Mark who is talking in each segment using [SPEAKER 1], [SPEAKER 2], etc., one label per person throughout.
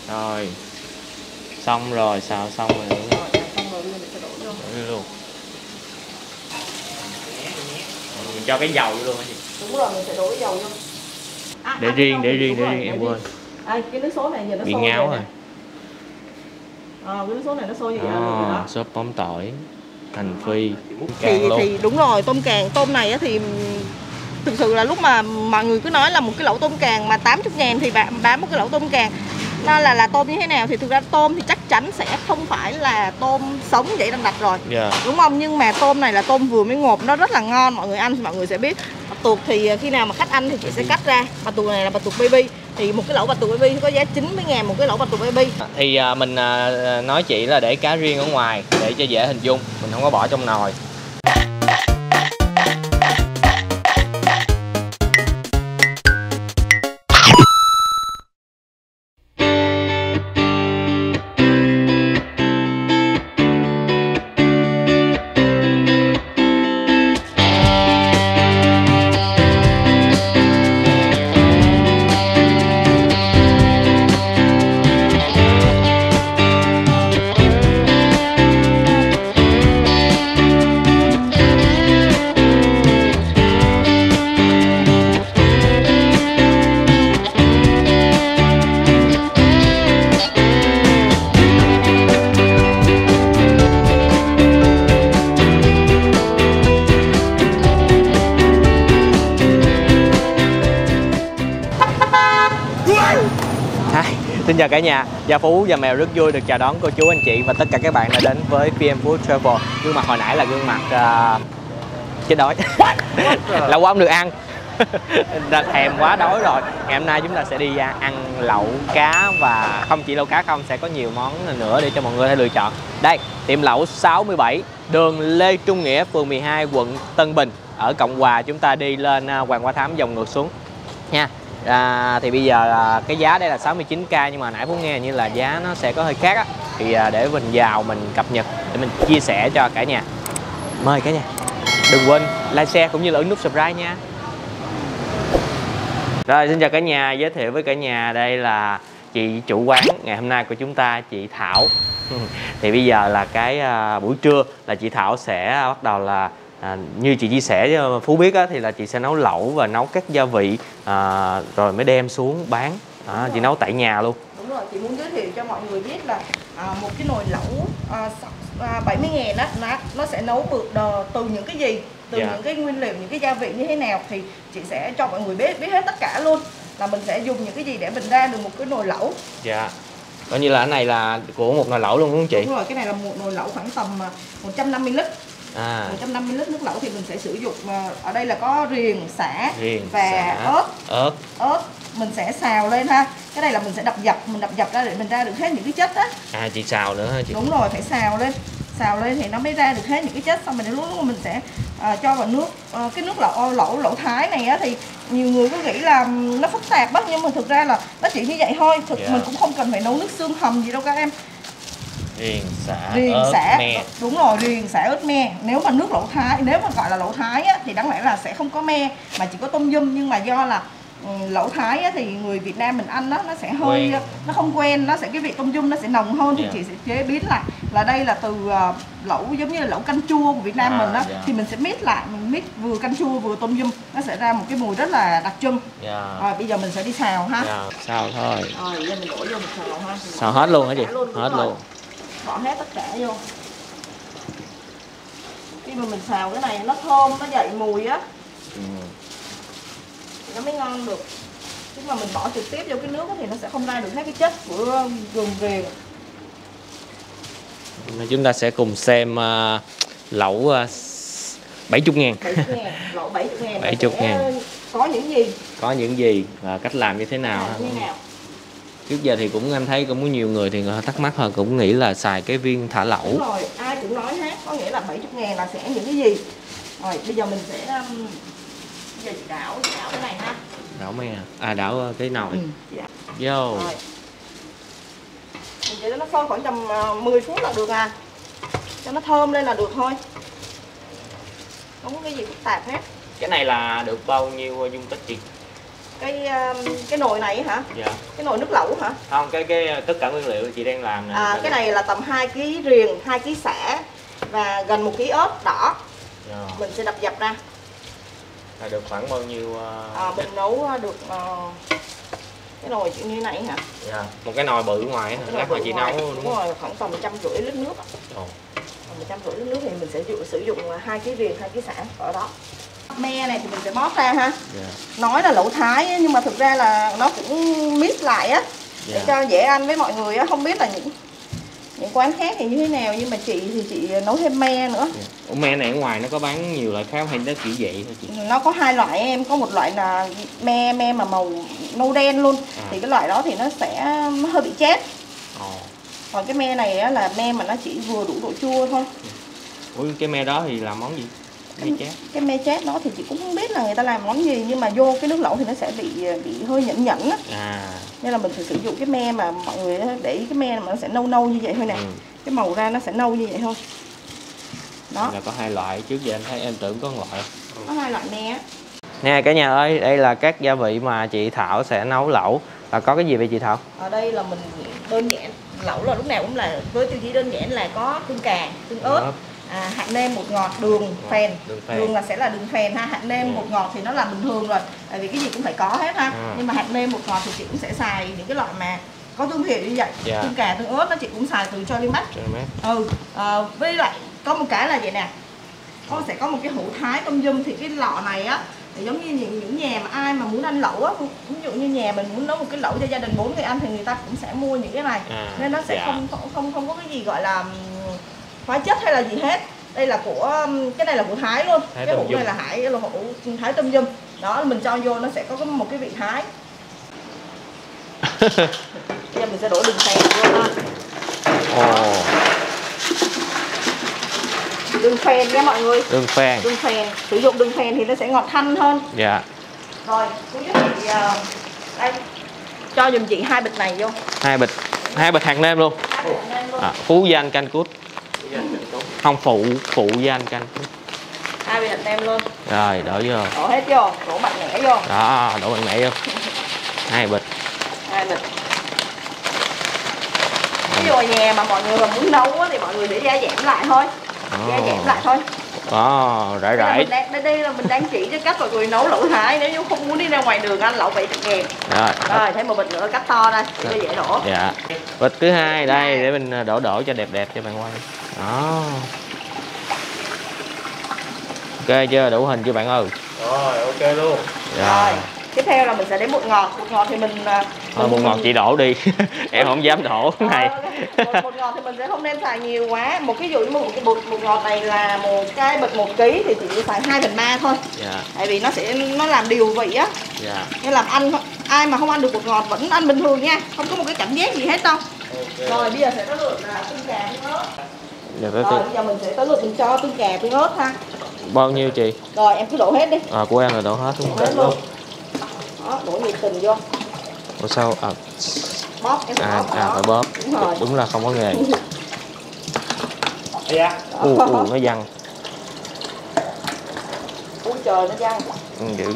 [SPEAKER 1] Rồi. Xong rồi, xào xong rồi.
[SPEAKER 2] Xong rồi mình sẽ đổ vô.
[SPEAKER 1] Đổ vô luôn. Mình cho cái dầu vô luôn hả chị?
[SPEAKER 2] Đúng rồi, mình sẽ đổ dầu vô.
[SPEAKER 1] Để riêng em quên.
[SPEAKER 2] Cái nước sốt này giờ nó
[SPEAKER 1] bị
[SPEAKER 2] sôi
[SPEAKER 1] ngáo
[SPEAKER 2] rồi.
[SPEAKER 1] rồi.
[SPEAKER 2] Cái nước sốt này nó sôi vậy là được rồi đó.
[SPEAKER 1] Sốt bóng tỏi, hành phi,
[SPEAKER 2] thì đúng rồi, tôm càng, tôm này thì thực sự là lúc mà mọi người cứ nói là một cái lẩu tôm càng mà 80.000 thì bạn bán một cái lẩu tôm càng nó là tôm như thế nào, thì thực ra tôm thì chắc chắn sẽ không phải là tôm sống vậy đăng đặt rồi, đúng không? Nhưng mà tôm này là tôm vừa mới ngộp, nó rất là ngon, mọi người ăn thì mọi người sẽ biết. Bạch tuộc thì khi nào mà khách ăn thì chị sẽ cắt ra. Bạch tuộc này là bạch tuộc baby, thì một cái lẩu bạch tuộc baby có giá 90.000 một cái lẩu bạch tuộc baby.
[SPEAKER 1] Thì mình nói chị là để cá riêng ở ngoài để cho dễ hình dung, mình không có bỏ trong nồi. Xin chào cả nhà, Gia Phú và Mèo rất vui được chào đón cô chú, anh chị và tất cả các bạn đã đến với PM Food Travel. Gương mặt hồi nãy là gương mặt chết đói, lâu quá không được ăn, thèm quá đói rồi. Ngày hôm nay chúng ta sẽ đi ăn lẩu cá, và không chỉ lẩu cá không, sẽ có nhiều món nữa để cho mọi người thể lựa chọn. Đây, tiệm lẩu 67, đường Lê Trung Nghĩa, phường 12, quận Tân Bình, ở Cộng Hòa. Chúng ta đi lên Hoàng Hoa Thám vòng ngược xuống nha. Thì bây giờ cái giá đây là 69k, nhưng mà nãy Phú nghe như là giá nó sẽ có hơi khác á. Thì để mình vào mình cập nhật để mình chia sẻ cho cả nhà. Mời cả nhà, đừng quên like, share cũng như là ấn nút subscribe nha. Rồi, xin chào cả nhà, giới thiệu với cả nhà đây là chị chủ quán ngày hôm nay của chúng ta, chị Thảo. Thì bây giờ là cái buổi trưa là chị Thảo sẽ bắt đầu là như chị chia sẻ cho Phú biết á, thì là chị sẽ nấu lẩu và nấu các gia vị rồi mới đem xuống bán. Chị nấu tại nhà luôn.
[SPEAKER 2] Đúng rồi, chị muốn giới thiệu cho mọi người biết là một cái nồi lẩu 70.000 đó, nó sẽ nấu được từ những cái gì, từ những cái nguyên liệu, những cái gia vị như thế nào, thì chị sẽ cho mọi người biết hết tất cả luôn, là mình sẽ dùng những cái gì để mình ra được một cái nồi lẩu.
[SPEAKER 1] Dạ. Coi như là cái này là của một nồi lẩu luôn đúng không chị?
[SPEAKER 2] Đúng rồi, cái này là một nồi lẩu khoảng tầm 150 lít. 150 lít nước lẩu thì mình sẽ sử dụng ở đây là có riềng, sả và ớt. Mình sẽ xào lên ha. Cái này là mình sẽ đập dập ra để mình ra được hết những cái chất á.
[SPEAKER 1] Chị xào nữa hả chị? Đúng
[SPEAKER 2] rồi, phải xào lên thì nó mới ra được hết những cái chất. Xong mình lúc mình sẽ cho vào nước. Cái nước lẩu Thái này á thì nhiều người cứ nghĩ là nó phức tạp á, nhưng mà thực ra là nó chỉ như vậy thôi. Mình cũng không cần phải nấu nước xương hầm gì đâu các em.
[SPEAKER 1] Riềng, sả, me.
[SPEAKER 2] Đúng rồi, riềng, sả, ớt, me. Nếu mà nước lẩu Thái, nếu mà gọi là lẩu Thái á, thì đáng lẽ là sẽ không có me mà chỉ có tôm dum, nhưng mà do là lẩu Thái á, thì người Việt Nam mình ăn đó, nó sẽ hơi nó không quen, nó sẽ cái vị tôm dum nó sẽ nồng hơn, thì chị sẽ chế biến lại là đây là từ lẩu giống như là lẩu canh chua của Việt Nam mình đó, thì mình sẽ mix lại, mình mix vừa canh chua vừa tôm dum, nó sẽ ra một cái mùi rất là đặc trưng. Rồi bây giờ mình sẽ đi xào ha.
[SPEAKER 1] Xào thôi.
[SPEAKER 2] Rồi bây giờ mình đổ vô mình xào ha.
[SPEAKER 1] Xào hết luôn hả chị? Hết luôn.
[SPEAKER 2] Bỏ hết tất cả vô. Khi mà mình xào cái này nó thơm, nó dậy mùi á, thì nó mới ngon được. Chứ mà mình bỏ trực tiếp vô cái nước thì nó sẽ không ra được hết cái chất của gừng riềng.
[SPEAKER 1] Chúng ta sẽ cùng xem lẩu 70.000.
[SPEAKER 2] Lẩu 70.000.
[SPEAKER 1] 70.000. Có những gì và cách làm như thế nào? Trước giờ thì cũng em thấy cũng có nhiều người thì thắc mắc hoặc cũng nghĩ là xài cái viên thả lẩu.
[SPEAKER 2] Đúng rồi, ai cũng nói hết, có nghĩa là 70.000 là sẽ những cái gì. Rồi bây giờ mình sẽ bây giờ chị đảo cái này ha.
[SPEAKER 1] Đảo me đảo cái nồi. Vô. Rồi.
[SPEAKER 2] Mình để nó sôi khoảng tầm 10 phút là được à. Cho nó thơm lên là được thôi. Không có cái gì phức tạp hết.
[SPEAKER 1] Cái này là được bao nhiêu dung tích chị?
[SPEAKER 2] cái nồi này hả?
[SPEAKER 1] Dạ.
[SPEAKER 2] Cái nồi nước lẩu hả?
[SPEAKER 1] Không, cái tất cả nguyên liệu chị đang làm nè.
[SPEAKER 2] Cái này là tầm 2 kg riềng, 2 kg sả và gần 1 kg ớt đỏ.
[SPEAKER 1] Dạ.
[SPEAKER 2] Mình sẽ đập dập ra.
[SPEAKER 1] Là được khoảng bao nhiêu?
[SPEAKER 2] Mình nấu được cái nồi như này hả?
[SPEAKER 1] Dạ. Một cái nồi bự ngoài hả? Lát mà chị nấu
[SPEAKER 2] đúng rồi, khoảng tầm 150 lít nước.
[SPEAKER 1] Ồ.
[SPEAKER 2] 150 lít nước thì mình sẽ sử dụng 2 kg riềng, 2 kg sả ở đó. Me này thì mình sẽ bóp ra ha.
[SPEAKER 1] Dạ.
[SPEAKER 2] Nói là lẩu Thái nhưng mà thực ra là nó cũng mix lại á, để cho dễ ăn với mọi người á. Không biết là những quán khác thì như thế nào, nhưng mà chị thì chị nấu thêm me nữa.
[SPEAKER 1] Ủa, me này ở ngoài nó có bán nhiều loại khác hay nó chỉ vậy thôi chị?
[SPEAKER 2] Nó có 2 loại em, có một loại là me mà màu nâu đen luôn. Thì cái loại đó thì nó sẽ hơi bị chét. Còn cái me này á, là me mà nó chỉ vừa đủ độ chua thôi.
[SPEAKER 1] Ủa, cái me đó thì làm món gì? Me chét. Cái
[SPEAKER 2] me chét đó thì chị cũng không biết là người ta làm món gì, nhưng mà vô cái nước lẩu thì nó sẽ bị hơi nhẫn nhẫn á. Nên là mình phải sử dụng cái me mà mọi người để ý, cái me mà nó sẽ nâu nâu như vậy thôi nè. Cái màu ra nó sẽ nâu như vậy thôi. Đó.
[SPEAKER 1] Là có 2 loại, trước giờ em tưởng có 1 loại.
[SPEAKER 2] Có 2 loại me á.
[SPEAKER 1] Nè cả nhà ơi, đây là các gia vị mà chị Thảo sẽ nấu lẩu. Là có cái gì vậy chị Thảo?
[SPEAKER 2] Ở đây là mình đơn giản, lẩu là lúc nào cũng là với tiêu chí đơn giản là có tương cà, tương ớt, hạt nêm, bột ngọt, đường phèn. Đường là sẽ là đường phèn ha, hạt nêm, bột ngọt thì nó là bình thường rồi, tại vì cái gì cũng phải có hết ha. Nhưng mà hạt nêm, bột ngọt thì chị cũng sẽ xài những cái loại mà có thương hiệu như vậy. Tương cà, tương ớt nó chị cũng xài từ Cholimax. Với lại có một cái là vậy nè, sẽ có một cái hũ Thái tôm dum. Thì cái lọ này á thì giống như những nhà mà ai mà muốn ăn lẩu á, ví dụ như nhà mình muốn nấu một cái lẩu cho gia đình 4 người ăn thì người ta cũng sẽ mua những cái này. Nên nó sẽ không có cái gì gọi là hóa chất hay là gì hết. Đây là của cái này là của Thái luôn. Cái hũ này là hũ Thái tôm dum. Đó, mình cho vô nó sẽ có một cái vị Thái. Bây giờ mình sẽ đổ đường phèn vô ha. Đường phèn nha mọi người. Đường phèn. Sử dụng đường phèn thì nó sẽ ngọt thanh hơn.
[SPEAKER 1] Dạ.
[SPEAKER 2] Rồi, cô giúp chị đây. Cho giùm chị 2 bịch này vô.
[SPEAKER 1] 2 bịch hạt nêm luôn. Phú Danh canh cút. Không, phụ Danh canh cút.
[SPEAKER 2] 2 bịch hạt nêm luôn.
[SPEAKER 1] Rồi, đổ vô.
[SPEAKER 2] Đổ hết vô, đổ mạnh mẽ vô.
[SPEAKER 1] Đó, đổ mạnh mẽ vô. 2 bịch.
[SPEAKER 2] Ví dụ ở nhà mà mọi người mà muốn nấu thì mọi người sẽ gia giảm lại thôi.
[SPEAKER 1] Rải.
[SPEAKER 2] Đây là mình đang chỉ cho cách mọi người nấu lẩu Thái, nếu như không muốn đi ra ngoài đường ăn lẩu 70.000. Rồi, thêm một bịch nữa cắt to đây để dễ đổ.
[SPEAKER 1] Dạ. Bịch thứ 2 đây để mình đổ cho đẹp cho bạn quay. Đó. Ok chưa? Đủ hình chưa bạn ơi? Rồi, ok luôn.
[SPEAKER 2] Rồi. Tiếp theo là mình sẽ đến bột ngọt. Bột ngọt thì
[SPEAKER 1] bột ngọt chị đổ đi. Em không dám đổ cái này.
[SPEAKER 2] Bột ngọt thì mình sẽ không nên xài nhiều quá. Một cái dụ như một cái bột ngọt này là một cái bịch 1 kg thì chỉ xài 2/3 thôi. Tại vì nó làm điều vị á. Nên làm ai mà không ăn được bột ngọt vẫn ăn bình thường nha, không có một cái cảm giác gì hết đâu. Rồi bây giờ sẽ tới lượt là tương cà tương ớt. Rồi bây giờ mình sẽ tới lượt mình cho tương cà tương ớt ha.
[SPEAKER 1] Bao nhiêu chị?
[SPEAKER 2] Rồi em cứ đổ hết đi.
[SPEAKER 1] Của em là đổ hết luôn.
[SPEAKER 2] Đó, đổ nhiệt tình vô.
[SPEAKER 1] Ủa sao?
[SPEAKER 2] Bóp, em phải bóp.
[SPEAKER 1] Phải bóp. Đúng là không có nghề. Nó văng.
[SPEAKER 2] Ui trời, nó văng.
[SPEAKER 1] Dữ.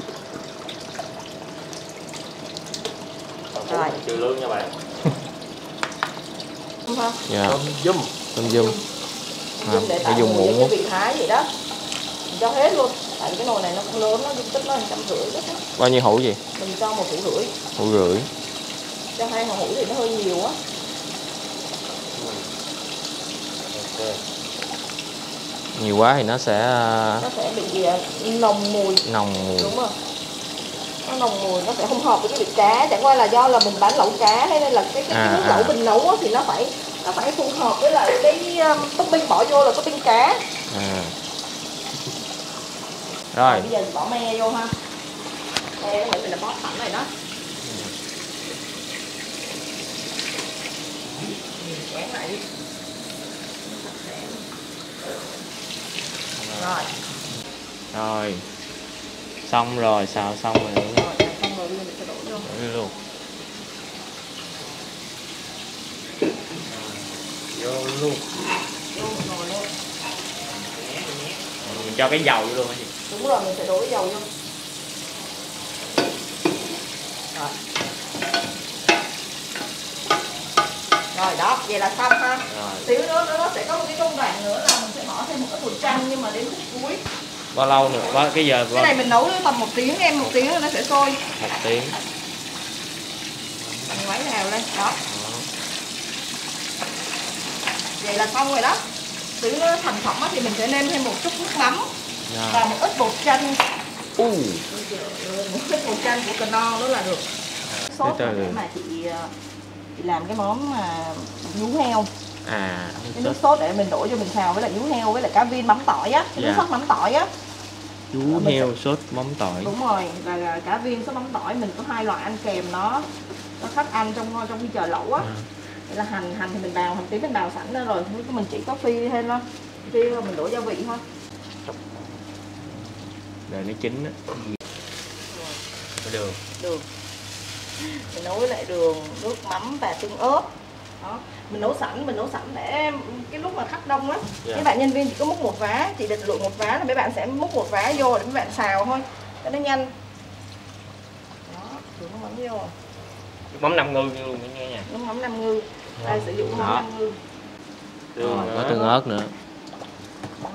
[SPEAKER 2] Rồi.
[SPEAKER 1] Trừ lương nha bạn.
[SPEAKER 2] Đúng không?
[SPEAKER 1] Dạ. Tôm dum.
[SPEAKER 2] Để tạo mùi cái vị Thái vậy đó. Mình cho hết luôn. Tại vì cái nồi này nó cũng lớn, dung tích nó 150 lít.
[SPEAKER 1] Bao nhiêu hũ gì?
[SPEAKER 2] Mình cho 1,5 hũ.
[SPEAKER 1] Hũ rưỡi.
[SPEAKER 2] Cho 2 hũ thì nó hơi nhiều á.
[SPEAKER 1] Nhiều quá thì nó sẽ
[SPEAKER 2] bị nồng mùi. Đúng rồi. Nó nồng mùi, nó sẽ không hợp với cái vị cá. Chẳng qua là do là mình bán lẩu cá, hay nên là cái nước lẩu mình nấu á, thì nó phải phù hợp với lại cái topping bỏ vô là topping cá. Rồi bây giờ mình bỏ me vô ha. Me nó mình là bóp sẵn rồi đó. Chén lại đi.
[SPEAKER 1] Rồi. Xong rồi, xào xong rồi.
[SPEAKER 2] Xong rồi bây giờ mình sẽ đổ vô.
[SPEAKER 1] Đổ luôn. Vô luôn. Mình cho cái dầu vô luôn hả chị?
[SPEAKER 2] Đúng rồi, mình sẽ đổ cái dầu vô. Rồi. Rồi đó, vậy là xong ha. Xíu nữa nó sẽ có một cái công đoạn nữa là mình sẽ bỏ thêm một ít bột chanh, nhưng mà đến phút cuối.
[SPEAKER 1] Bao lâu nữa? Cái giờ
[SPEAKER 2] cái này mình nấu tầm 1 tiếng em, 1 tiếng nữa nó sẽ sôi.
[SPEAKER 1] 1 tiếng.
[SPEAKER 2] Mình quấy đều lên đó. Vậy là xong rồi đó. Xíu nó thành phẩm thì mình sẽ nêm thêm một chút nước mắm và một ít bột chanh. Một ít bột chanh của Knorr nữa là được. Sốt để mà chị làm cái món mà nhú heo. Cái nước sốt để mình đổ cho mình xào với lại nhú heo với lại cá viên mắm tỏi á, cái nước sốt mắm tỏi á.
[SPEAKER 1] Nhú heo sốt mắm tỏi.
[SPEAKER 2] Đúng rồi, là cá viên sốt mắm tỏi, mình có 2 loại ăn kèm nó khách ăn trong khi chờ lẩu á. Đây là hành thì mình bào, hành tím mình bào sẵn ra rồi, mình chỉ có phi thêm thôi, phi rồi mình đổ gia vị thôi.
[SPEAKER 1] Đợi nó chín á. Đường.
[SPEAKER 2] Mình nấu với lại đường, nước mắm và tương ớt. Đó. Mình nấu sẵn để cái lúc mà khách đông á, mấy bạn nhân viên chỉ có múc một vá, chỉ định lượng một vá là mấy bạn sẽ múc một vá vô để mấy bạn xào thôi, cho nó nhanh. Đó, đường nước mắm vô.
[SPEAKER 1] Nước mắm 5 ngư luôn nghe nha.
[SPEAKER 2] Nước mắm 5 ngư. Đây sử dụng nước mắm 5 ngư.
[SPEAKER 1] Có tương ớt nữa. Đó.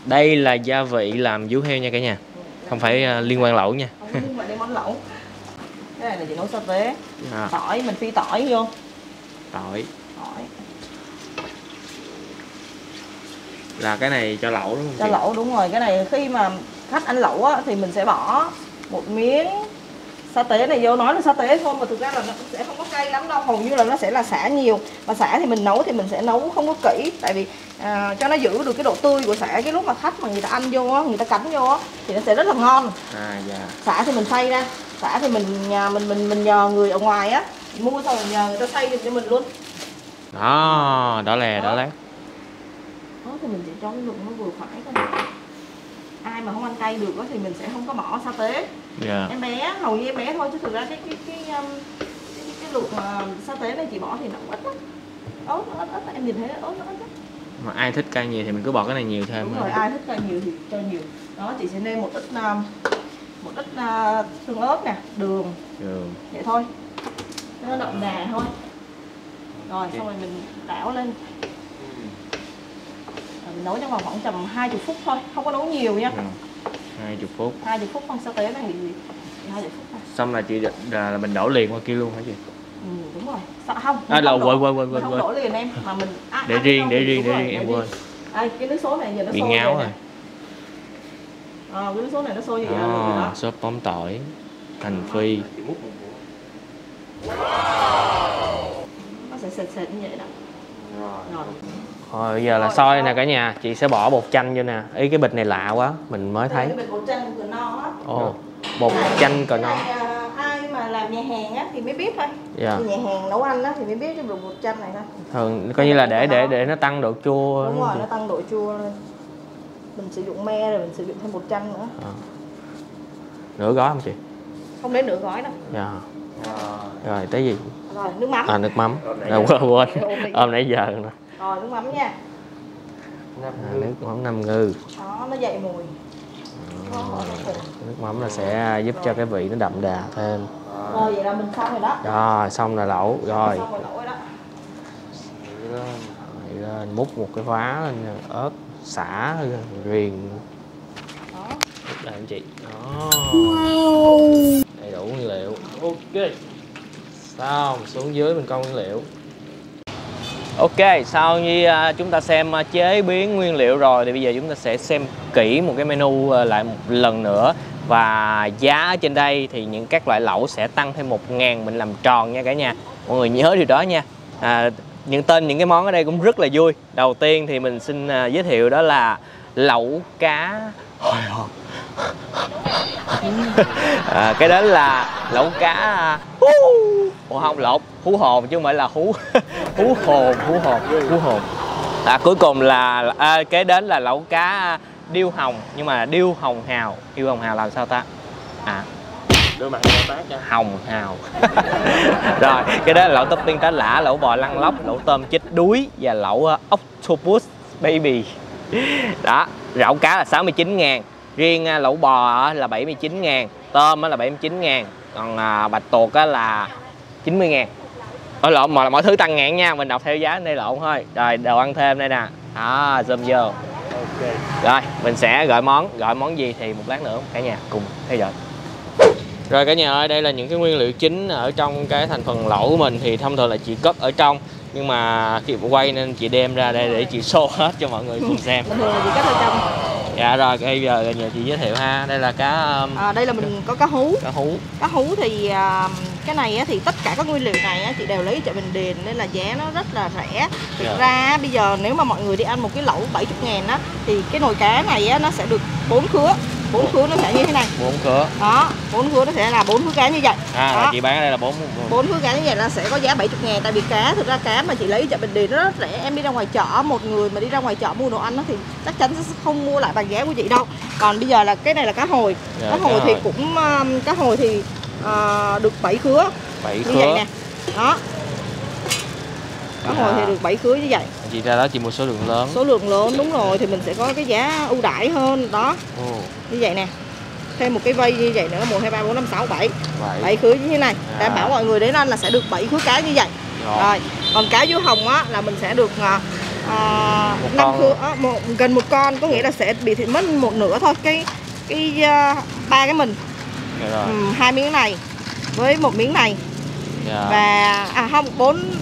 [SPEAKER 1] Đây là gia vị làm vú heo nha cả nhà. Không phải liên quan lẩu nha.
[SPEAKER 2] Không liên quan đến món lẩu. Cái này là chị nấu sa tế. Tỏi, mình phi tỏi vô. Tỏi.
[SPEAKER 1] Là cái này cho lẩu đúng không chị?
[SPEAKER 2] Cho lẩu đúng rồi. Cái này khi mà khách ăn lẩu á, thì mình sẽ bỏ một miếng sa tế này vô. Nói là sa tế thôi mà thực ra là nó sẽ không có cay lắm đâu. Hầu như là nó sẽ là sả nhiều. Mà sả thì mình nấu thì mình sẽ nấu không có kỹ. Tại vì cho nó giữ được cái độ tươi của sả. Cái lúc mà khách mà người ta ăn vô á, người ta cắn vô á, thì nó sẽ rất là ngon. Sả thì mình xay ra. Sả thì mình nhờ người ở ngoài á, mua xong rồi nhờ người ta xay được cho mình luôn.
[SPEAKER 1] Đó, đỏ lè.
[SPEAKER 2] Đó thì mình chỉ cho cái lượng nó vừa phải thôi. Ai mà không ăn cay được thì mình sẽ không có bỏ sa tế. Em bé, hầu như em bé thôi, chứ thực ra cái lượng sa tế này chị bỏ thì nó ít lắm. Ớt, em nhìn thấy ớt nó ít lắm.
[SPEAKER 1] Mà ai thích cay nhiều thì mình cứ bỏ cái này nhiều thêm.
[SPEAKER 2] Đúng rồi, ai thích cay nhiều thì cho nhiều. Đó, chị sẽ nêm một ít tương ớt nè, đường. Vậy thôi. Cho nó đậm đà thôi. Rồi xong rồi mình đảo lên. Mình nấu trong vòng khoảng tầm 20 phút thôi, không có nấu nhiều nha.
[SPEAKER 1] 20 phút.
[SPEAKER 2] 20 phút con sa tế này thì 20 phút thôi.
[SPEAKER 1] Xong là chị là mình đổ liền qua kia luôn hả chị?
[SPEAKER 2] Đúng rồi. Không.
[SPEAKER 1] Quên.
[SPEAKER 2] Không đổ liền em, mà mình
[SPEAKER 1] để riêng em quên.
[SPEAKER 2] Đây, cái nước sốt này giờ nó
[SPEAKER 1] bị
[SPEAKER 2] sôi
[SPEAKER 1] ngáo rồi.
[SPEAKER 2] Cái nước sốt này nó sôi vậy đó.
[SPEAKER 1] Sốt mắm tỏi, hành phi.
[SPEAKER 2] Nó sẽ sệt như vậy đó.
[SPEAKER 1] Rồi bây giờ là sôi nè cả nhà, chị sẽ bỏ bột chanh vô nè. Ý cái bịch này lạ quá, mình mới thấy.
[SPEAKER 2] Cái bịch bột chanh của Knorr á.
[SPEAKER 1] Bột chanh Knorr.
[SPEAKER 2] Ai mà làm nhà hàng á thì mới biết thôi. Nhà hàng nấu ăn á thì mới biết cái bột chanh này thôi.
[SPEAKER 1] Thường coi như là để nó tăng độ chua.
[SPEAKER 2] Đúng rồi, nó tăng độ chua lên. Mình sử dụng me rồi mình sử dụng thêm bột chanh nữa.
[SPEAKER 1] Nửa gói không chị?
[SPEAKER 2] Không đến nửa gói đâu.
[SPEAKER 1] Rồi tới gì?
[SPEAKER 2] Rồi nước mắm.
[SPEAKER 1] Nước mắm. Quên. Ôm nãy giờ nè.
[SPEAKER 2] Rồi nước mắm nha.
[SPEAKER 1] Nước mắm 5 ngư.
[SPEAKER 2] Đó, nó dậy mùi.
[SPEAKER 1] Nước mắm là sẽ giúp cho cái vị nó đậm đà thêm.
[SPEAKER 2] Rồi vậy là mình xong rồi đó.
[SPEAKER 1] Rồi xong là lẩu rồi.
[SPEAKER 2] Xong rồi lẩu rồi đó.
[SPEAKER 1] Lên múc một cái vá lên ớt, xả riềng.
[SPEAKER 2] Đó.
[SPEAKER 1] Đây anh chị. Đó. Wow. Đầy đủ nguyên liệu. Ok. Xong xuống dưới mình coi nguyên liệu. Ok, sau như chúng ta xem chế biến nguyên liệu rồi thì bây giờ chúng ta sẽ xem kỹ một cái menu lại một lần nữa. Và giá ở trên đây thì những các loại lẩu sẽ tăng thêm 1.000, mình làm tròn nha cả nhà. Mọi người nhớ điều đó nha. Những tên những cái món ở đây cũng rất là vui. Đầu tiên thì mình xin giới thiệu đó là lẩu cá hồi hộp. Cái đó là lẩu cá không lộn, hú hồn chứ không phải là hú hồn. Cuối cùng là cái đến là lẩu cá điêu hồng, nhưng mà điêu hồng hào làm sao ta?
[SPEAKER 3] Đưa mặt
[SPEAKER 1] hồng hào. Rồi cái đó là lẩu topping cá lã, lẩu bò lăn lóc, lẩu tôm chết đuối và lẩu octopus baby. Đó, lẩu cá là 69.000, riêng lẩu bò là 79.000, tôm là 79.000, Còn bạch tuộc á là 90.000. Lộn, mà mọi thứ tăng ngàn nha, mình đọc theo giá đây lộn thôi. Rồi đồ ăn thêm đây nè. Đó, zoom vô.
[SPEAKER 3] Ok.
[SPEAKER 1] Rồi mình sẽ gọi món gì thì một lát nữa cả nhà cùng theo dõi. Rồi cả nhà ơi, đây là những cái nguyên liệu chính ở trong cái thành phần lẩu của mình. Thì thông thường là chị cất ở trong, nhưng mà khi quay nên chị đem ra đây để chị show hết cho mọi người cùng xem.
[SPEAKER 2] Bình thường là chị cất ở trong.
[SPEAKER 1] Dạ rồi, bây giờ nhờ chị giới thiệu ha. Đây là cá
[SPEAKER 2] đây là mình có cá hú. Cá hú thì cái này á, thì tất cả các nguyên liệu này á, chị đều lấy chợ Bình Điền nên là giá nó rất là rẻ. Thực ra bây giờ nếu mà mọi người đi ăn một cái lẩu 70.000 á, thì cái nồi cá này á, nó sẽ được 4 khứa. 4 khứa nó sẽ như thế này.
[SPEAKER 1] 4 khứa.
[SPEAKER 2] Đó, 4 khứa nó sẽ là 4 khứa cá như vậy.
[SPEAKER 1] Là chị bán ở đây là 4
[SPEAKER 2] khứa cá như vậy là sẽ có giá 70.000. Tại vì cá, thực ra cá mà chị lấy chợ Bình Điền nó rất rẻ. Em đi ra ngoài chợ, một người mà đi ra ngoài chợ mua đồ ăn đó, thì chắc chắn sẽ không mua lại bằng giá của chị đâu. Còn bây giờ là cái này là cá hồi. Cá hồi thì cũng cá hồi thì được 7 khứa.
[SPEAKER 1] 7
[SPEAKER 2] như vậy nè. Đó. Cá hồi thì được 7 khứa như vậy.
[SPEAKER 1] Chị ra đó chị mua số lượng lớn.
[SPEAKER 2] Số lượng lớn đúng rồi, thì mình sẽ có cái giá ưu đãi hơn đó. Như vậy nè. Thêm một cái vây như vậy nữa, 1 2 3 4 5 6 7. 7 khứa như thế này. Đảm bảo mọi người đến ăn là sẽ được 7 khứa cá như vậy. Rồi. Còn cá diếu hồng á là mình sẽ được 5 khứa, gần 1 con, có nghĩa là sẽ bị mất một nửa thôi. Ba cái mình. 2 miếng này với 1 miếng này. Và không,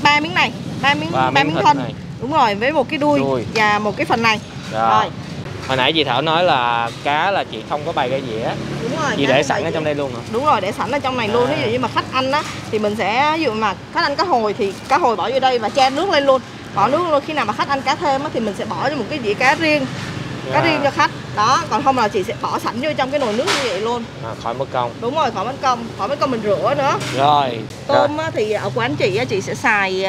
[SPEAKER 2] 3 miếng này, 3 miếng thân. Này. Đúng rồi, với một cái đuôi và một cái phần này. Rồi.
[SPEAKER 1] Hồi nãy chị Thảo nói là cá là chị không có bày cái dĩa.
[SPEAKER 2] Đúng rồi.
[SPEAKER 1] Chị để sẵn ở trong đây luôn hả?
[SPEAKER 2] Đúng rồi, để sẵn ở trong này luôn. Ví dụ như mà khách ăn á thì mình sẽ, ví dụ mà khách ăn cá hồi thì cá hồi bỏ vô đây và chan nước lên luôn. Bỏ nước luôn, khi nào mà khách ăn cá thêm á thì mình sẽ bỏ cho một cái dĩa cá riêng. Cá riêng cho khách. Đó, còn không là chị sẽ bỏ sẵn vô trong cái nồi nước như vậy luôn.
[SPEAKER 1] Khỏi mất công.
[SPEAKER 2] Đúng rồi, khỏi mất công mình rửa nữa.
[SPEAKER 1] Rồi.
[SPEAKER 2] Tôm á, thì ở quán chị á, chị sẽ xài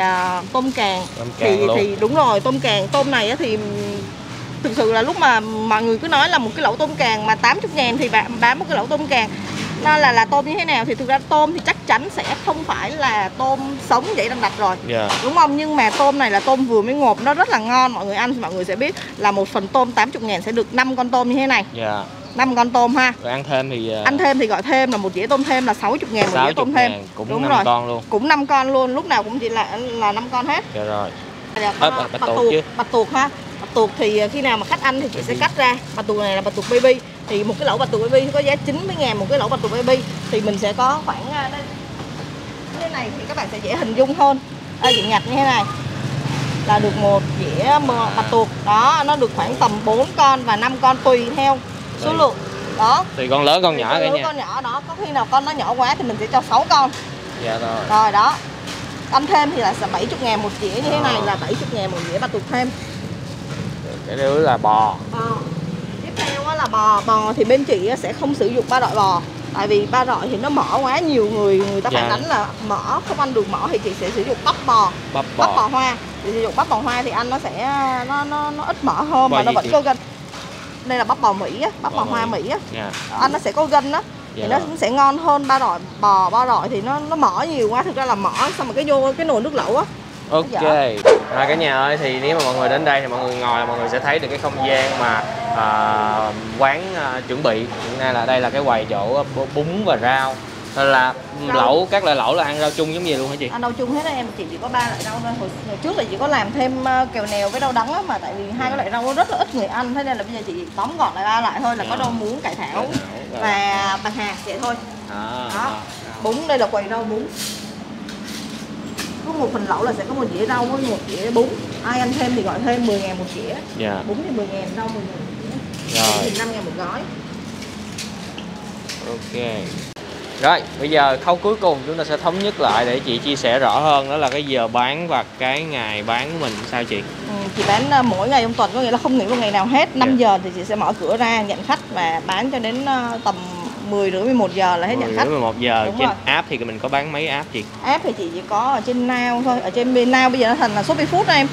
[SPEAKER 2] tôm càng. Thì đúng rồi, tôm càng. Tôm này á, thì thực sự là lúc mà mọi người cứ nói là một cái lẩu tôm càng mà 80.000 thì bán một cái lẩu tôm càng. Nó là tôm như thế nào thì thực ra tôm thì chắc chắn sẽ không phải là tôm sống vậy đang đặt rồi. Đúng không? Nhưng mà tôm này là tôm vừa mới ngộp, nó rất là ngon. Mọi người ăn thì mọi người sẽ biết là một phần tôm 80.000 sẽ được 5 con tôm như thế này. 5 con tôm ha.
[SPEAKER 1] Rồi ăn thêm thì
[SPEAKER 2] gọi thêm là một dĩa tôm thêm là 60.000 một dĩa tôm thêm.
[SPEAKER 1] Cũng
[SPEAKER 2] đúng
[SPEAKER 1] 5
[SPEAKER 2] rồi.
[SPEAKER 1] con luôn.
[SPEAKER 2] Cũng 5 con luôn, lúc nào cũng chỉ là 5 con hết.
[SPEAKER 1] Rồi.
[SPEAKER 2] Bạch tuộc ha. Bạch tuộc thì khi nào mà khách ăn thì chị sẽ cắt ra. Bạch tuộc này là bạch tuộc baby. Thì một cái lẩu bạch tuộc baby có giá 90.000 một cái lẩu bạch tuộc baby. Thì mình sẽ có khoảng đây. Thế này thì các bạn sẽ dễ hình dung hơn. Chị nhặt như thế này là được một dĩa bạch tuộc. Đó, nó được khoảng tầm 4 con và 5 con tùy theo số lượng. Đó.
[SPEAKER 1] Tùy con lớn con nhỏ cả nha.
[SPEAKER 2] Con nhỏ đó, có khi nào con nó nhỏ quá thì mình sẽ cho 6 con.
[SPEAKER 1] Dạ rồi.
[SPEAKER 2] Rồi đó. Ăn thêm thì là 70.000 một dĩa như thế này là 70.000 một dĩa bạch tuộc thêm.
[SPEAKER 1] Cái nữa là bò.
[SPEAKER 2] Tiếp theo là bò. Bò thì bên chị sẽ không sử dụng ba rọi bò. Tại vì ba rọi thì nó mỡ quá, nhiều người ta phản ánh là mỡ, không ăn được mỡ thì chị sẽ sử dụng bắp bò. Bắp bò hoa. Chị sử dụng bắp bò hoa thì ăn nó sẽ nó ít mỡ hơn mà nó vẫn có gân. Đây là bắp bò Mỹ á, bắp bò hoa Mỹ á. Ăn nó sẽ có gân á. Thì nó cũng sẽ ngon hơn ba rọi bò. Ba rọi thì nó mỡ nhiều quá, thực ra là mỡ xong rồi vô cái nồi nước lẩu á.
[SPEAKER 1] Ok. Cả nhà ơi, thì nếu mà mọi người đến đây thì mọi người ngồi là mọi người sẽ thấy được cái không gian mà quán chuẩn bị. Hiện nay là đây là cái quầy chỗ bún và rau. Nên là lẩu, các loại lẩu là ăn rau chung giống gì luôn hả chị?
[SPEAKER 2] Ăn rau chung hết á em, chị chỉ có 3 loại rau thôi. Hồi trước là chị có làm thêm kèo nèo với rau đắng á, mà tại vì hai cái loại rau nó rất là ít người ăn, thế nên là bây giờ chị tóm gọn lại 3 loại thôi, là có rau muống, cải thảo và bạc hà vậy thôi. Đó. Bún, đây là quầy rau bún. Có một phần lẩu là sẽ có một dĩa rau với một dĩa bún. Ai ăn thêm thì gọi thêm 10.000 một dĩa. Bún thì 10.000, rau 10.000 một dĩa. Rồi. 5.000 một gói.
[SPEAKER 1] Ok. Rồi, bây giờ khâu cuối cùng chúng ta sẽ thống nhất lại để chị chia sẻ rõ hơn, đó là cái giờ bán và cái ngày bán của mình sao chị?
[SPEAKER 2] Chị bán mỗi ngày trong tuần, có nghĩa là không nghỉ một ngày nào hết. 5 giờ thì chị sẽ mở cửa ra nhận khách và bán cho đến tầm 10 rưỡi 11 giờ là hết nhận khách.
[SPEAKER 1] 11 giờ.
[SPEAKER 2] Đúng
[SPEAKER 1] trên
[SPEAKER 2] rồi.
[SPEAKER 1] app thì mình có bán mấy app chị?
[SPEAKER 2] App thì chị chỉ có ở trên Now thôi. Ở trên bên Now bây giờ nó thành là Shopee Food em.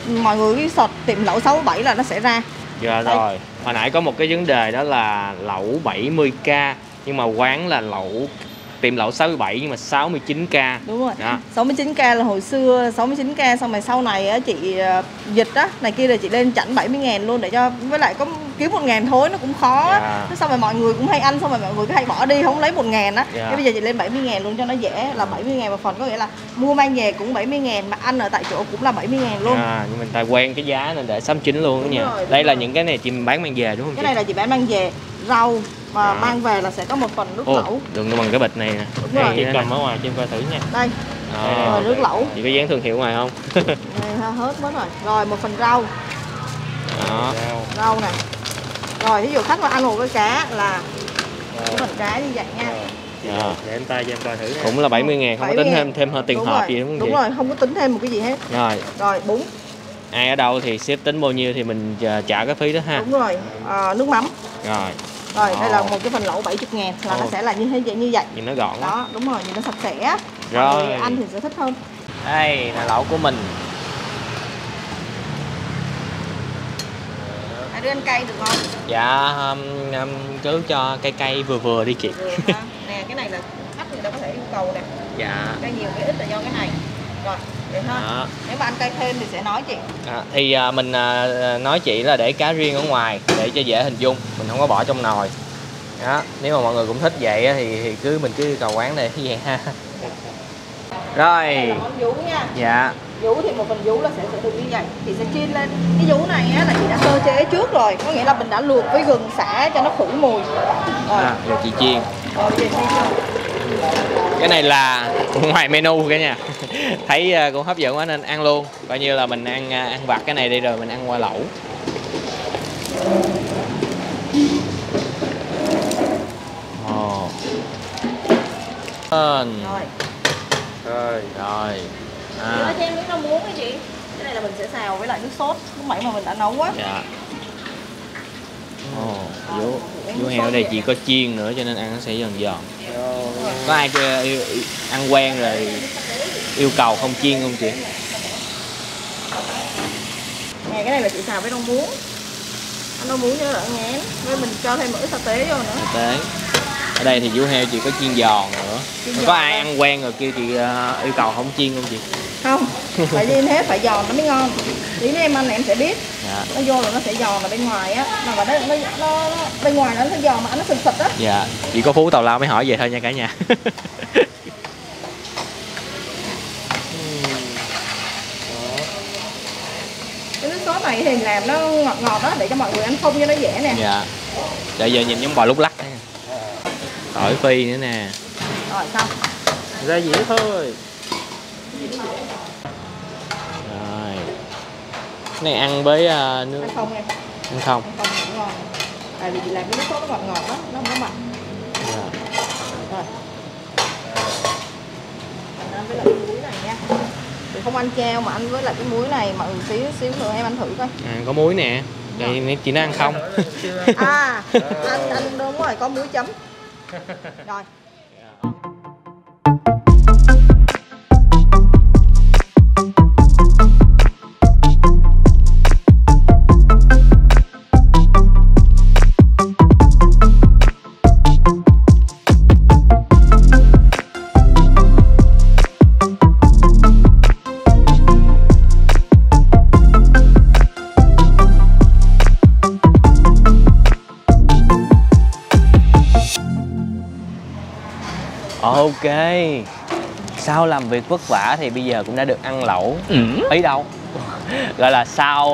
[SPEAKER 2] Mọi người cứ search tiệm lẩu 67 là nó sẽ ra.
[SPEAKER 1] Dạ rồi. Hồi nãy có một cái vấn đề đó là lẩu 70k nhưng mà quán là lẩu tiệm lẩu 67 nhưng mà 69k.
[SPEAKER 2] Đúng rồi.
[SPEAKER 1] Đó.
[SPEAKER 2] 69k là hồi xưa 69k, xong rồi sau này á chị dịch á này kia là chị lên chẵn 70.000 luôn, để cho với lại có kiếm 1.000 thôi nó cũng khó á. Xong rồi mọi người cũng hay ăn, xong rồi mọi người cứ hay bỏ đi không lấy 1.000 á. Thế bây giờ chị lên 70.000 luôn cho nó dễ, là 70.000 một phần, có nghĩa là mua mang về cũng 70.000 mà ăn ở tại chỗ cũng là 70.000 luôn.
[SPEAKER 1] Nhưng mình ta quen cái giá nên để 69 luôn đó nha. Đây là những cái này chị bán mang về đúng không chị?
[SPEAKER 2] Cái này là chị bán mang về, rau mà mang về là sẽ có một phần nước lẩu.
[SPEAKER 1] Đừng nó bằng cái bịch này nè.
[SPEAKER 2] Đúng rồi.
[SPEAKER 3] Chị cầm ở ngoài cho em coi thử nha.
[SPEAKER 2] Đây. Rồi nước lẩu.
[SPEAKER 1] Chị có dán thương hiệu ngoài không?
[SPEAKER 2] Đây hết mất rồi. Rồi một phần rau.
[SPEAKER 1] Đó.
[SPEAKER 2] Rau nè. Rồi ví dụ khách mà ăn một cái cá là một phần cá như vậy nha.
[SPEAKER 3] Để em tay cho em coi thử nha.
[SPEAKER 1] Cũng là 70.000, không có tính thêm tiền hộp gì đúng không chị?
[SPEAKER 2] Đúng rồi, không có tính thêm một cái gì hết. Rồi bún.
[SPEAKER 1] Ai ở đâu thì sếp tính bao nhiêu thì mình trả cái phí đó ha.
[SPEAKER 2] Đúng rồi. Nước mắm.
[SPEAKER 1] Rồi
[SPEAKER 2] đây là một cái phần lẩu 70.000 là nó sẽ là như vậy
[SPEAKER 1] nhìn nó gọn
[SPEAKER 2] đó. Đúng rồi, nhìn nó sạch sẽ.
[SPEAKER 1] Rồi
[SPEAKER 2] ăn thì sẽ thích hơn.
[SPEAKER 1] Đây là lẩu của mình.
[SPEAKER 2] Đưa ăn cay được không?
[SPEAKER 1] Dạ cứ cho cay vừa vừa đi chị.
[SPEAKER 2] Nè cái này là khách người ta có thể yêu cầu nè.
[SPEAKER 1] Dạ.
[SPEAKER 2] Cay nhiều cái ít là do cái này. Rồi vậy ha. Nếu mà ăn cay thêm thì sẽ nói chị.
[SPEAKER 1] Thì mình nói chị là để cá riêng ở ngoài để cho dễ hình dung, mình không có bỏ trong nồi. Đó, nếu mà mọi người cũng thích vậy thì mình cứ cầu quán đây vậy ha. Rồi.
[SPEAKER 2] Đây là món vú nha.
[SPEAKER 1] Dạ.
[SPEAKER 2] Vú thì một phần vú là sẽ được như vậy. Chị sẽ chiên lên. Cái vú này á là chị đã sơ chế trước rồi, có nghĩa là mình đã luộc với gừng xả cho nó khử mùi.
[SPEAKER 1] Rồi chị chiên.
[SPEAKER 2] Rồi chị chiên.
[SPEAKER 1] Cái này là ngoài menu cả nhà. Thấy cũng hấp dẫn quá nên ăn luôn. Coi như là mình ăn vặt cái này đi rồi mình ăn qua lẩu. Rồi.
[SPEAKER 2] Cho em nước rau muống hả chị? Cái này là mình sẽ xào với lại nước sốt lúc nãy mà mình đã nấu á.
[SPEAKER 1] Dạ. Vú heo ở đây chỉ có chiên nữa cho nên ăn nó sẽ giòn giòn. Có ai ăn quen rồi yêu cầu không chiên không chị?
[SPEAKER 2] Nè cái này là chị xào với rau muống. Ăn rau muống cho nó đỡ ngán. Với mình cho thêm mỡ sa tế vô nữa.
[SPEAKER 1] Sa tế. Ở đây thì vú heo chị có chiên giòn nữa. Có ai ăn quen rồi kêu chị yêu cầu không chiên không chị?
[SPEAKER 2] Không, phải chiên thế, phải giòn nó mới ngon. Tí nữa em ăn này em sẽ biết.
[SPEAKER 1] Dạ.
[SPEAKER 2] Nó vô là nó sẽ giòn ở bên ngoài á, mà nó bên ngoài nó giòn mà nó sực sực á.
[SPEAKER 1] Dạ, chỉ có Phú Tào Lao mới hỏi vậy thôi nha cả nhà.
[SPEAKER 2] Cái nước sốt này thì làm nó ngọt ngọt đó để cho mọi người ăn không cho nó dễ nè.
[SPEAKER 1] Dạ. Bây giờ nhìn giống bò lúc lắc nè. Tỏi phi nữa nè.
[SPEAKER 2] Rồi xong.
[SPEAKER 3] Ra dĩa thôi.
[SPEAKER 1] Rồi. Cái này ăn với nước.
[SPEAKER 2] Ăn không em.
[SPEAKER 1] Ăn không.
[SPEAKER 2] Ăn không cũng ngon. Tại vì chị làm cái nước sốt nó ngọt ngọt đó, nó không có mặn.
[SPEAKER 1] Dạ.
[SPEAKER 2] Rồi. Mình ăn với lại cái muối này nha. Thì không ăn treo mà ăn với lại cái muối này, mọi người xíu nữa em ăn thử coi.
[SPEAKER 1] Có muối nè. Đây chị nó ăn không?
[SPEAKER 2] Ăn đúng rồi, có muối chấm. Rồi.
[SPEAKER 1] Ok. Sau làm việc vất vả thì bây giờ cũng đã được ăn lẩu. Ý đâu. Gọi là sau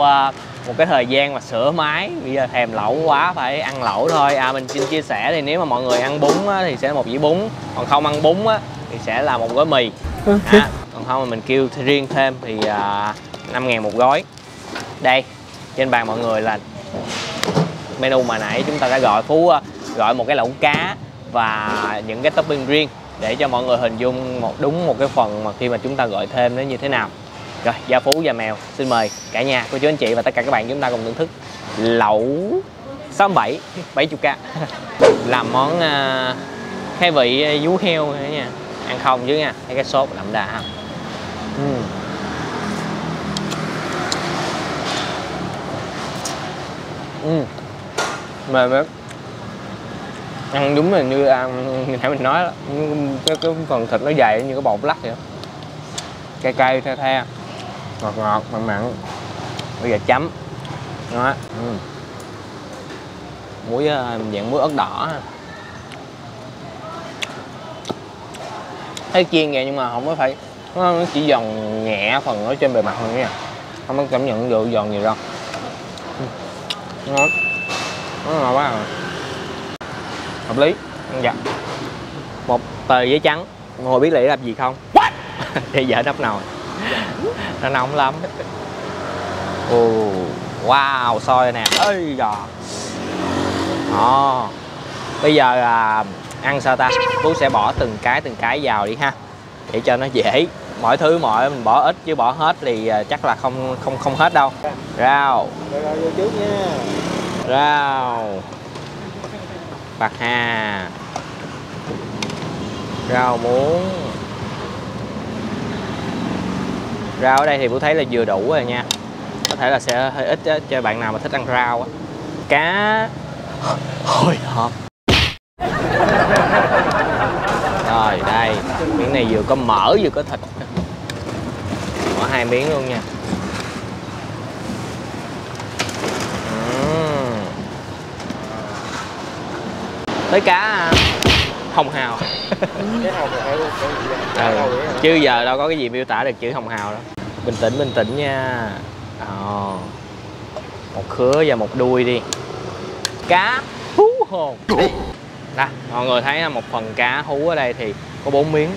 [SPEAKER 1] một cái thời gian mà sửa máy, bây giờ thèm lẩu quá phải ăn lẩu thôi. Mình xin chia sẻ thì nếu mà mọi người ăn bún á, thì sẽ là một dĩa bún. Còn không ăn bún á, thì sẽ là một gói mì. Còn không mà mình kêu riêng thêm thì 5.000 một gói. Đây, trên bàn mọi người là menu mà nãy chúng ta đã gọi. Phú gọi một cái lẩu cá và những cái topping riêng để cho mọi người hình dung đúng một cái phần mà khi mà chúng ta gọi thêm nó như thế nào. Rồi, Gia Phú và Mèo xin mời cả nhà, cô chú anh chị và tất cả các bạn chúng ta cùng thưởng thức lẩu 67 70k. Làm món khai vị vú heo nữa nha. Ăn không chứ nha, thấy cái sốt đậm đà ha. Mềm lắm. Ăn đúng là như nãy mình nói đó, cái phần thịt nó dày như cái bột lắc vậy, cay cay the the, ngọt ngọt mặn mặn, bây giờ chấm đó. Muối dạng muối ớt đỏ, thấy chiên vậy nhưng mà không có phải, nó chỉ giòn nhẹ phần ở trên bề mặt thôi nha, không có cảm nhận được giòn gì đâu. Ngon, nó ngon quá à. Hợp lý. Dạ. Một tờ giấy trắng, Ngồi biết để làm gì không? Để dở nắp nồi. Nó nóng lắm. Ồ, wow, sôi nè. Ây da. Đó. Bây giờ ăn sao ta? Phú sẽ bỏ từng cái vào đi ha, để cho nó dễ. Mọi thứ mình bỏ ít chứ bỏ hết thì chắc là không hết đâu. Rau.
[SPEAKER 3] Rau vô trước nha.
[SPEAKER 1] Rau. Bạc hà. Rau muống. Rau ở đây thì Phú thấy là vừa đủ rồi nha. Có thể là sẽ hơi ít á, cho bạn nào mà thích ăn rau á. Cá hồi hộp. Rồi đây, miếng này vừa có mỡ vừa có thịt. Bỏ 2 miếng luôn nha. Tới cá hồng hào. Chứ giờ đâu có cái gì miêu tả được chữ hồng hào đâu. Bình tĩnh nha. Một khứa và một đuôi đi. Cá hú hồn. Đó, mọi người thấy một phần cá hú ở đây thì có 4 miếng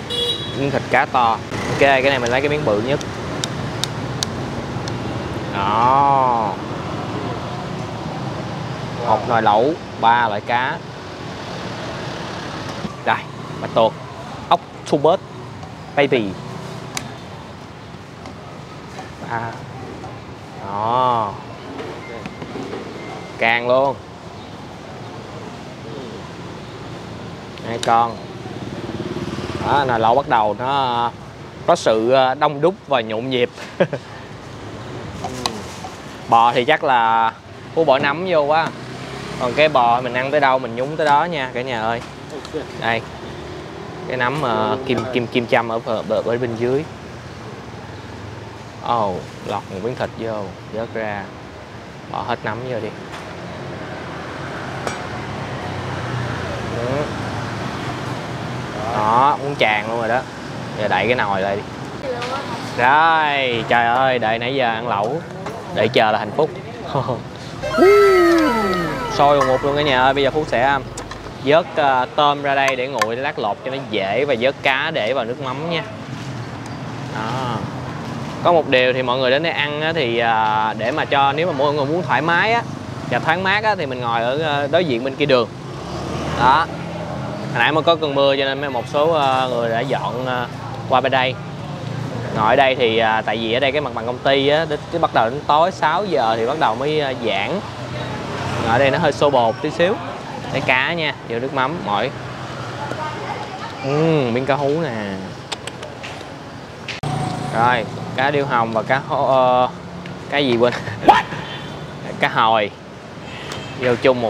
[SPEAKER 1] thịt cá to. Ok, cái này mình lấy cái miếng bự nhất. Đó. Một nồi lẩu 3 loại cá. Rồi, bạch tuộc, ốc su bớt, baby. Đó. Càng luôn. 2 con. Đó, nồi lẩu bắt đầu nó có sự đông đúc và nhộn nhịp. Bò thì chắc là Phú bỏ nấm vô quá. Còn cái bò mình ăn tới đâu mình nhúng tới đó nha cả nhà ơi. Đây. Cái nấm kim châm ở bên dưới. Lọt một miếng thịt vô, vớt ra. Bỏ hết nấm vô đi. Đó, muốn tràn luôn rồi đó. Giờ đậy cái nồi lại đi. Rồi, trời ơi, đợi nãy giờ ăn lẩu. Đợi chờ là hạnh phúc. Sôi đùng một luôn cả nhà ơi. Bây giờ Phú sẽ vớt tôm ra đây để nguội lát lột cho nó dễ, và vớt cá để vào nước mắm nha. Đó. Có một điều thì mọi người đến đây ăn á, thì để mà cho nếu mà mọi người muốn thoải mái á và thoáng mát á, thì mình ngồi ở đối diện bên kia đường. Đó. Hồi nãy mới có cơn mưa cho nên một số người đã dọn qua bên đây. Ngồi ở đây thì tại vì ở đây cái mặt bằng công ty á, bắt đầu đến tối 6 giờ thì bắt đầu mới giãn. Ở đây nó hơi xô bột tí xíu. Lấy cá nha, vô nước mắm mỏi. Miếng cá hú nè. Rồi, cá điêu hồng và cá gì quên. Cá hồi. Vô chung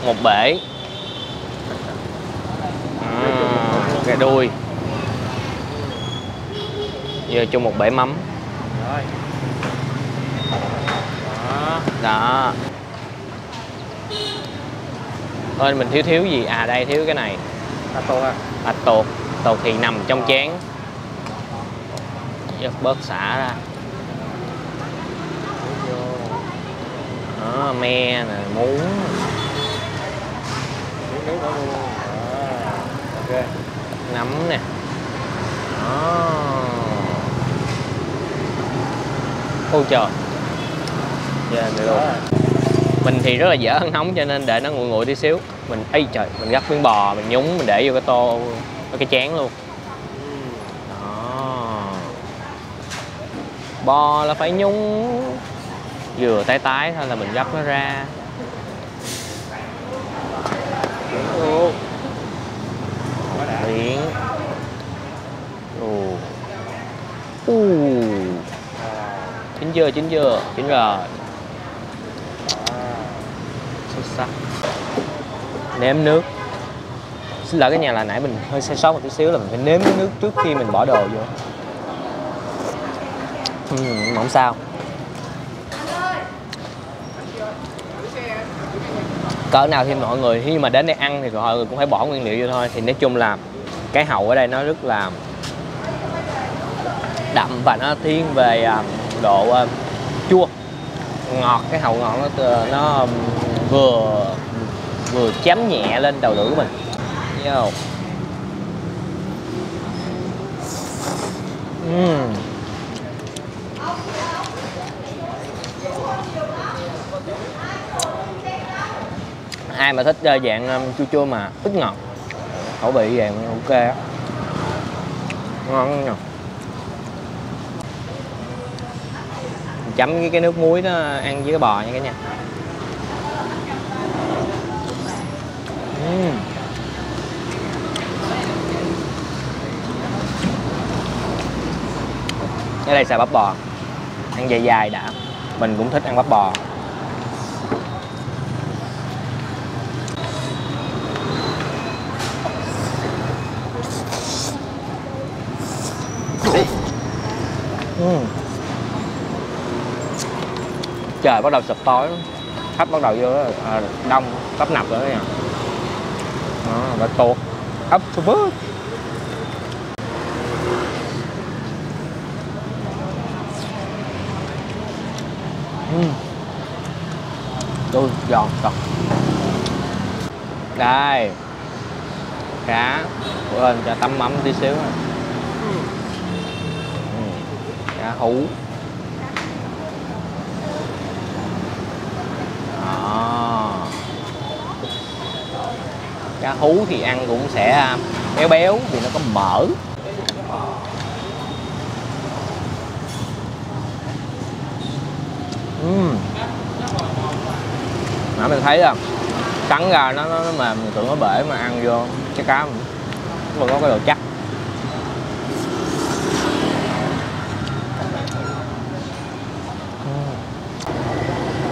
[SPEAKER 1] một bể. Cái đuôi. Vô chung một bể mắm. Đó. Thôi mình thiếu gì? À đây thiếu cái này. Bạch tuộc. Tuộc thì nằm trong chén. Vớt bớt xả ra. Đó, me nè, muống. Nấm nè. Đó. Ôi trời. Luôn. Mình thì rất là dở ăn nóng cho nên để nó nguội nguội tí xíu. Mình mình gắp miếng bò, mình nhúng, mình để vô cái tô, cái chén luôn. Đó. Bò là phải nhúng vừa tái thôi là mình gắp nó ra. Miếng. Chín chưa? Chín rồi. Xuất sắc. Nếm nước. Xin lỗi cả nhà là nãy mình hơi sai sót một chút xíu là mình phải nếm cái nước trước khi mình bỏ đồ vô. Không sao. Cỡ nào thì mọi người khi mà đến đây ăn thì mọi người cũng phải bỏ nguyên liệu vô thôi. Thì nói chung là cái hàu ở đây nó rất là đậm và nó thiên về độ chua ngọt. Cái hàu ngọt nó vừa chấm nhẹ lên đầu lưỡi của mình. Vô. Ai mà thích dạng chua chua mà ít ngọt, khẩu vị dạng ok á, ngon nha. Chấm với cái nước muối đó ăn với cái bò nha cả nhà. Ở đây xài bắp bò, ăn dài dài đã. Mình cũng thích ăn bắp bò. Trời bắt đầu sụp tối, khách bắt đầu vô đó, đông, tấp nập rồi đó nha. Đó, và tuột ấp bớt. Tôi giòn thật. Đây cá lên cho tắm mắm tí xíu. Cá hú. Cá hú thì ăn cũng sẽ béo béo vì nó có mỡ. Mà mình thấy là cắn ra nó mềm, mình tưởng nó bể mà ăn vô cái cá mà có cái độ chắc.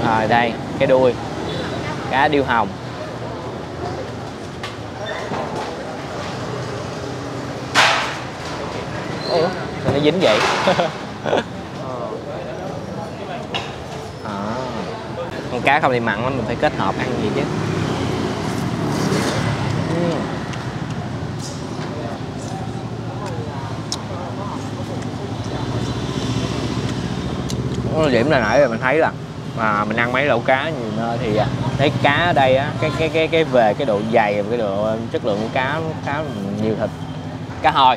[SPEAKER 1] Rồi đây cái đuôi cá điêu hồng. Ủa sao nó dính vậy? Con cá không thì mặn lắm, mình phải kết hợp ăn gì chứ. Điểm là nãy rồi mình thấy là mà mình ăn mấy lẩu cá nhiều nơi thì thấy cá ở đây á, cái về cái độ dày và cái độ chất lượng của cá khá nhiều thịt. Cá hồi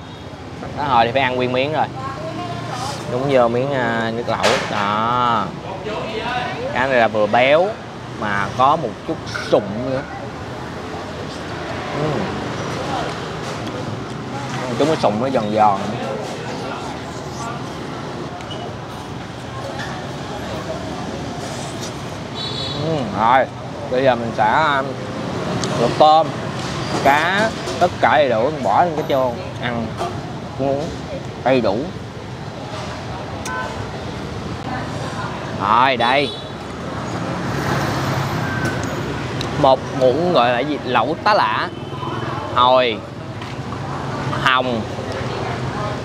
[SPEAKER 1] thì phải ăn nguyên miếng rồi, đúng vô miếng nước lẩu đó. Cá này là vừa béo mà có một chút sụn nữa. Chúng cái sụn nó giòn giòn. Rồi bây giờ mình sẽ luộc tôm, cá, tất cả đầy đủ, mình bỏ lên cái chôn ăn cũng đầy đủ. Rồi đây một muỗng gọi là gì, lẩu tá lả, hồi, hồng,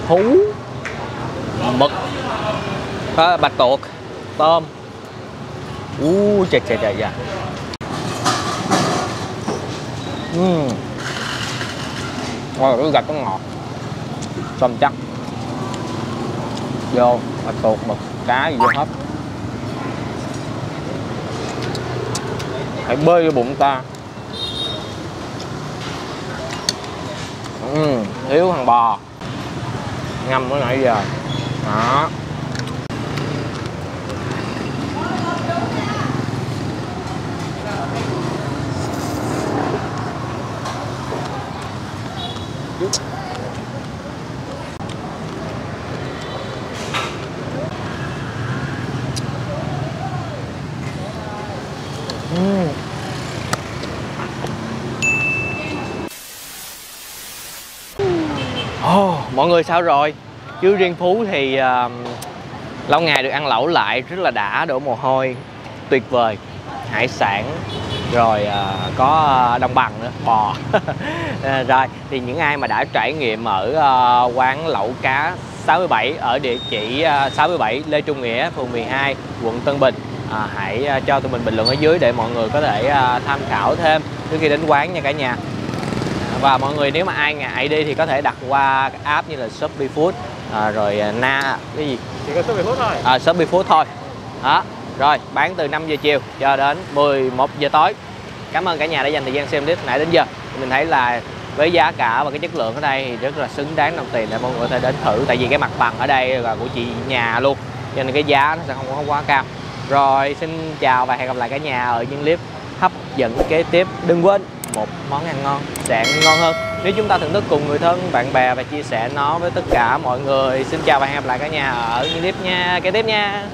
[SPEAKER 1] hú, mực, bạch tuộc, tôm. Chà chà chà chà. Cái gạch nó ngọt, tôm chắc. Vô bạch tuộc, mực, cá gì vô hết. Phải bơi vô bụng ta. Thiếu thằng bò ngâm mới nãy giờ đó. Mọi người sao rồi? Chứ riêng Phú thì lâu ngày được ăn lẩu lại rất là đã, đổ mồ hôi tuyệt vời. Hải sản rồi có đồng bằng nữa, bò. Rồi thì những ai mà đã trải nghiệm ở quán lẩu cá 67 ở địa chỉ 67 Lê Trung Nghĩa, phường 12, quận Tân Bình, hãy cho tụi mình bình luận ở dưới để mọi người có thể tham khảo thêm trước khi đến quán nha cả nhà. Và mọi người nếu mà ai ngại đi thì có thể đặt qua cái app như là Shopee Food, rồi cái gì
[SPEAKER 3] Chỉ có Shopee Food thôi.
[SPEAKER 1] Shopee Food thôi đó. Rồi bán từ 5 giờ chiều cho đến 11 giờ tối. Cảm ơn cả nhà đã dành thời gian xem clip nãy đến giờ. Mình thấy là với giá cả và cái chất lượng ở đây thì rất là xứng đáng đồng tiền để mọi người có thể đến thử, tại vì cái mặt bằng ở đây là của chị nhà luôn, cho nên cái giá nó sẽ không có quá cao. Rồi xin chào và hẹn gặp lại cả nhà ở những clip hấp dẫn kế tiếp. Đừng quên một món ăn ngon sẽ ăn ngon hơn nếu chúng ta thưởng thức cùng người thân, bạn bè và chia sẻ nó với tất cả mọi người. Xin chào và hẹn gặp lại cả nhà ở những clip kế tiếp nha.